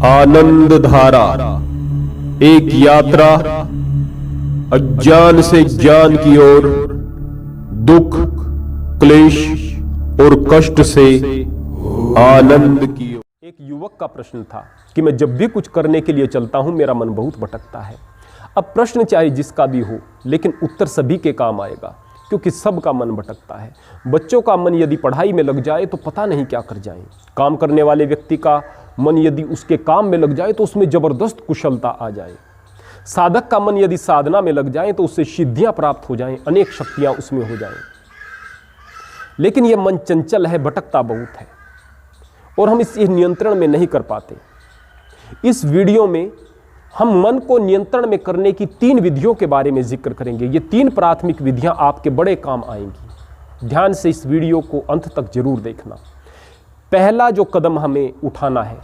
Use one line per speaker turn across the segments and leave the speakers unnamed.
आनंद धारा, एक यात्रा अज्ञान से ज्ञान की ओर, दुख, क्लेश और कष्ट से आनंद की ओर। एक युवक का प्रश्न था कि मैं जब भी कुछ करने के लिए चलता हूं मेरा मन बहुत भटकता है। अब प्रश्न चाहे जिसका भी हो, लेकिन उत्तर सभी के काम आएगा, क्योंकि सबका मन भटकता है। बच्चों का मन यदि पढ़ाई में लग जाए तो पता नहीं क्या कर जाएं। काम करने वाले व्यक्ति का मन यदि उसके काम में लग जाए तो उसमें जबरदस्त कुशलता आ जाए। साधक का मन यदि साधना में लग जाए तो उससे सिद्धियां प्राप्त हो जाएं, अनेक शक्तियां उसमें हो जाएं। लेकिन यह मन चंचल है, भटकता बहुत है और हम इस नियंत्रण में नहीं कर पाते। इस वीडियो में हम मन को नियंत्रण में करने की 3 विधियों के बारे में जिक्र करेंगे। ये 3 प्राथमिक विधियां आपके बड़े काम आएंगी। ध्यान से इस वीडियो को अंत तक जरूर देखना। पहला जो कदम हमें उठाना है,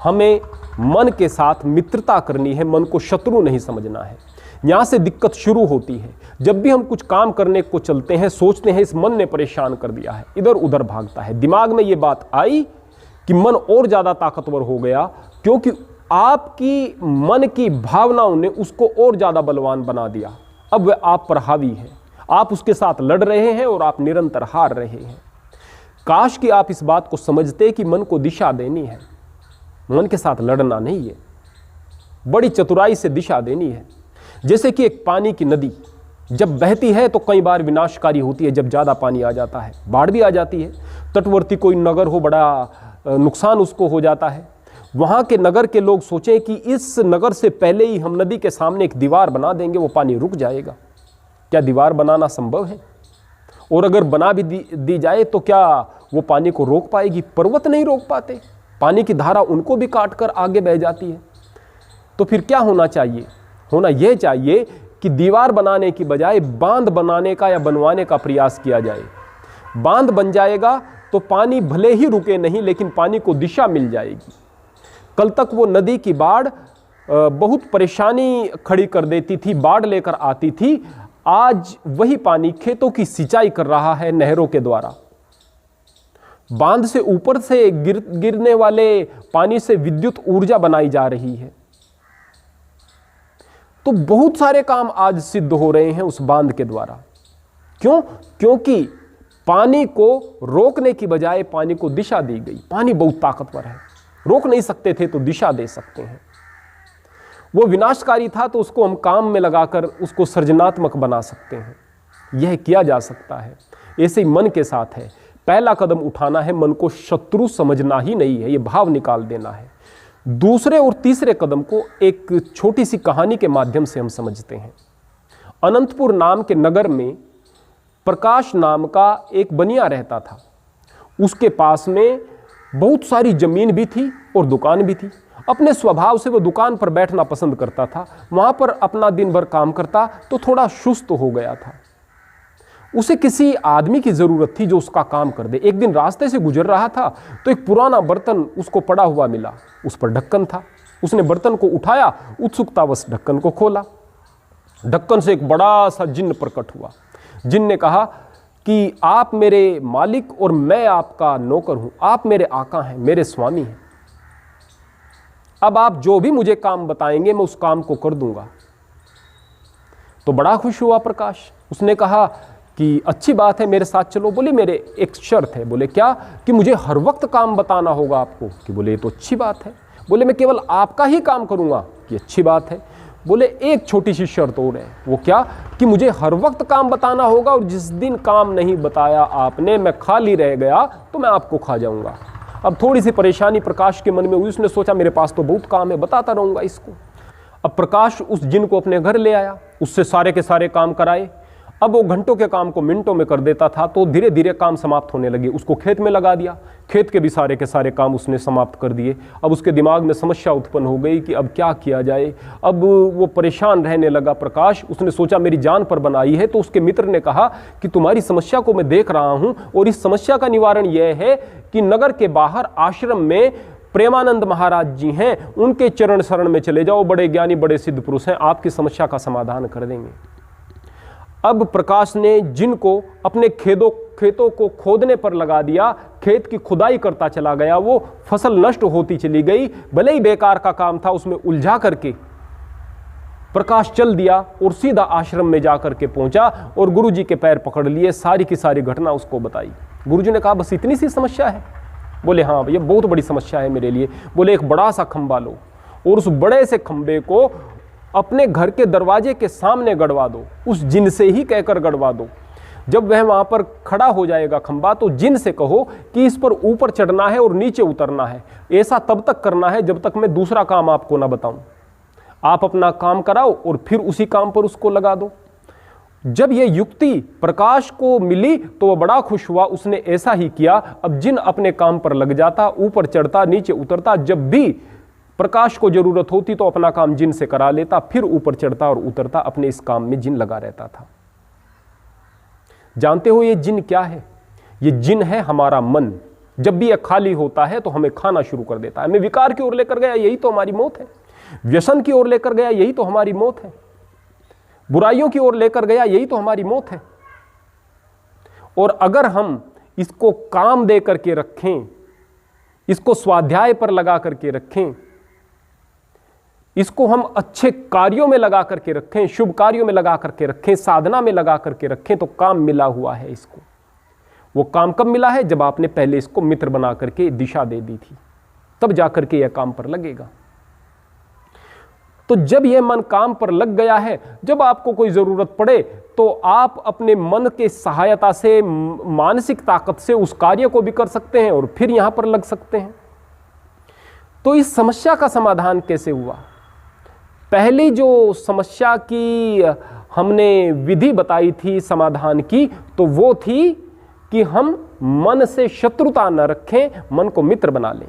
हमें मन के साथ मित्रता करनी है, मन को शत्रु नहीं समझना है। यहाँ से दिक्कत शुरू होती है। जब भी हम कुछ काम करने को चलते हैं, सोचते हैं इस मन ने परेशान कर दिया है, इधर उधर भागता है। दिमाग में ये बात आई कि मन और ज़्यादा ताकतवर हो गया, क्योंकि आपकी मन की भावनाओं ने उसको और ज़्यादा बलवान बना दिया। अब वह आप पर हावी है, आप उसके साथ लड़ रहे हैं और आप निरंतर हार रहे हैं। काश कि आप इस बात को समझते कि मन को दिशा देनी है, मन के साथ लड़ना नहीं है, बड़ी चतुराई से दिशा देनी है। जैसे कि एक पानी की नदी जब बहती है तो कई बार विनाशकारी होती है। जब ज़्यादा पानी आ जाता है, बाढ़ भी आ जाती है। तटवर्ती कोई नगर हो, बड़ा नुकसान उसको हो जाता है। वहाँ के नगर के लोग सोचें कि इस नगर से पहले ही हम नदी के सामने एक दीवार बना देंगे, वो पानी रुक जाएगा। क्या दीवार बनाना संभव है? और अगर बना भी दी जाए तो क्या वो पानी को रोक पाएगी? पर्वत नहीं रोक पाते, पानी की धारा उनको भी काट कर आगे बह जाती है। तो फिर क्या होना चाहिए? होना यह चाहिए कि दीवार बनाने की बजाय बांध बनाने का या बनवाने का प्रयास किया जाए। बांध बन जाएगा तो पानी भले ही रुके नहीं, लेकिन पानी को दिशा मिल जाएगी। कल तक वो नदी की बाढ़ बहुत परेशानी खड़ी कर देती थी, बाढ़ लेकर आती थी। आज वही पानी खेतों की सिंचाई कर रहा है नहरों के द्वारा। बांध से ऊपर से गिरने वाले पानी से विद्युत ऊर्जा बनाई जा रही है। तो बहुत सारे काम आज सिद्ध हो रहे हैं उस बांध के द्वारा। क्यों? क्योंकि पानी को रोकने की बजाय पानी को दिशा दी गई। पानी बहुत ताकतवर है, रोक नहीं सकते थे तो दिशा दे सकते हैं। वो विनाशकारी था तो उसको हम काम में लगाकर उसको सृजनात्मक बना सकते हैं। यह किया जा सकता है। ऐसे ही मन के साथ है। पहला कदम उठाना है, मन को शत्रु समझना ही नहीं है, ये भाव निकाल देना है। दूसरे और तीसरे कदम को एक छोटी सी कहानी के माध्यम से हम समझते हैं। अनंतपुर नाम के नगर में प्रकाश नाम का एक बनिया रहता था। उसके पास में बहुत सारी जमीन भी थी और दुकान भी थी। अपने स्वभाव से वो दुकान पर बैठना पसंद करता था, वहाँ पर अपना दिन भर काम करता, तो थोड़ा सुस्त हो गया था। उसे किसी आदमी की ज़रूरत थी जो उसका काम कर दे। एक दिन रास्ते से गुजर रहा था तो एक पुराना बर्तन उसको पड़ा हुआ मिला, उस पर ढक्कन था। उसने बर्तन को उठाया, उत्सुकतावश ढक्कन को खोला। ढक्कन से एक बड़ा सा जिन्न प्रकट हुआ। जिन्न ने कहा कि आप मेरे मालिक और मैं आपका नौकर हूँ, आप मेरे आका हैं, मेरे स्वामी हैं। अब आप जो भी मुझे काम बताएंगे मैं उस काम को कर दूंगा। तो बड़ा खुश हुआ प्रकाश। उसने कहा कि अच्छी बात है, मेरे साथ चलो। बोले मेरे एक शर्त है। बोले क्या? कि मुझे हर वक्त काम बताना होगा आपको। कि बोले ये तो अच्छी बात है। बोले मैं केवल आपका ही काम करूंगा। कि अच्छी बात है। बोले एक छोटी सी शर्त और है। वो क्या? कि मुझे हर वक्त काम बताना होगा और जिस दिन काम नहीं बताया आपने, मैं खाली रह गया तो मैं आपको खा जाऊंगा। अब थोड़ी सी परेशानी प्रकाश के मन में हुई। उसने सोचा मेरे पास तो बहुत काम है, बताता रहूंगा इसको। अब प्रकाश उस जिन को अपने घर ले आया, उससे सारे के सारे काम कराए। अब वो घंटों के काम को मिनटों में कर देता था, तो धीरे धीरे काम समाप्त होने लगे। उसको खेत में लगा दिया, खेत के भी सारे के सारे काम उसने समाप्त कर दिए। अब उसके दिमाग में समस्या उत्पन्न हो गई कि अब क्या किया जाए। अब वो परेशान रहने लगा प्रकाश। उसने सोचा मेरी जान पर बनाई है। तो उसके मित्र ने कहा कि तुम्हारी समस्या को मैं देख रहा हूँ और इस समस्या का निवारण यह है कि नगर के बाहर आश्रम में प्रेमानंद महाराज जी हैं, उनके चरण शरण में चले जाओ। बड़े ज्ञानी, बड़े सिद्ध पुरुष हैं, आपकी समस्या का समाधान कर देंगे। अब प्रकाश ने जिन को अपने खेत खेतों को खोदने पर लगा दिया, खेत की खुदाई करता चला गया, वो फसल नष्ट होती चली गई, भले ही बेकार का काम था, उसमें उलझा करके प्रकाश चल दिया और सीधा आश्रम में जाकर के पहुंचा और गुरुजी के पैर पकड़ लिए, सारी की सारी घटना उसको बताई। गुरुजी ने कहा बस इतनी सी समस्या है? बोले हाँ भैया बहुत बड़ी समस्या है मेरे लिए। बोले एक बड़ा सा खंबा लो और उस बड़े से खंबे को अपने घर के दरवाजे के सामने गड़वा दो, उस जिन से ही कहकर गड़वा दो। जब वह वहां पर खड़ा हो जाएगा खंबा तो जिन से कहो कि इस पर ऊपर चढ़ना है और नीचे उतरना है। ऐसा तब तक करना है जब तक मैं दूसरा काम आपको ना बताऊं। आप अपना काम कराओ और फिर उसी काम पर उसको लगा दो। जब यह युक्ति प्रकाश को मिली तो वह बड़ा खुश हुआ, उसने ऐसा ही किया। अब जिन अपने काम पर लग जाता, ऊपर चढ़ता नीचे उतरता, जब भी प्रकाश को जरूरत होती तो अपना काम जिन से करा लेता, फिर ऊपर चढ़ता और उतरता, अपने इस काम में जिन लगा रहता था। जानते हो ये जिन क्या है? ये जिन है हमारा मन। जब भी यह खाली होता है तो हमें खाना शुरू कर देता है, हमें विकार की ओर लेकर गया, यही तो हमारी मौत है। व्यसन की ओर लेकर गया, यही तो हमारी मौत है। बुराइयों की ओर लेकर गया, यही तो हमारी मौत है। और अगर हम इसको काम दे करके रखें, इसको स्वाध्याय पर लगा करके रखें, इसको हम अच्छे कार्यों में लगा करके रखें, शुभ कार्यों में लगा करके रखें, साधना में लगा करके रखें, तो काम मिला हुआ है इसको। वो काम कब मिला है? जब आपने पहले इसको मित्र बना करके दिशा दे दी थी, तब जाकर के यह काम पर लगेगा। तो जब यह मन काम पर लग गया है, जब आपको कोई जरूरत पड़े तो आप अपने मन के सहायता से, मानसिक ताकत से उस कार्य को भी कर सकते हैं और फिर यहां पर लग सकते हैं। तो इस समस्या का समाधान कैसे हुआ? पहली जो समस्या की हमने विधि बताई थी समाधान की, तो वो थी कि हम मन से शत्रुता न रखें, मन को मित्र बना लें।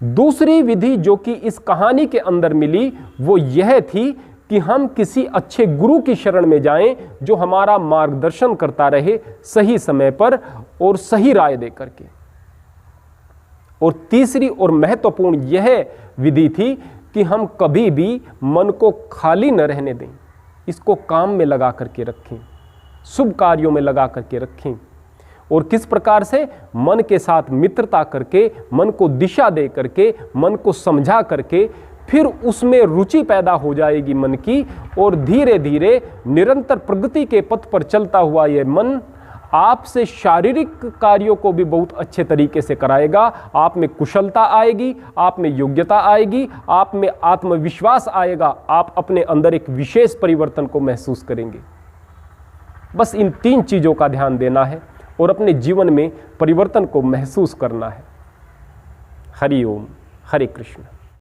दूसरी विधि जो कि इस कहानी के अंदर मिली वो यह थी कि हम किसी अच्छे गुरु की शरण में जाएं जो हमारा मार्गदर्शन करता रहे सही समय पर और सही राय दे करके। और तीसरी और महत्वपूर्ण यह विधि थी कि हम कभी भी मन को खाली न रहने दें, इसको काम में लगा करके रखें, शुभ कार्यों में लगा करके रखें। और किस प्रकार से? मन के साथ मित्रता करके, मन को दिशा दे करके, मन को समझा करके, फिर उसमें रुचि पैदा हो जाएगी मन की, और धीरे धीरे निरंतर प्रगति के पथ पर चलता हुआ यह मन आपसे शारीरिक कार्यों को भी बहुत अच्छे तरीके से कराएगा। आप में कुशलता आएगी, आप में योग्यता आएगी, आप में आत्मविश्वास आएगा, आप अपने अंदर एक विशेष परिवर्तन को महसूस करेंगे। बस इन 3 चीज़ों का ध्यान देना है और अपने जीवन में परिवर्तन को महसूस करना है। हरि ओम, हरे कृष्ण।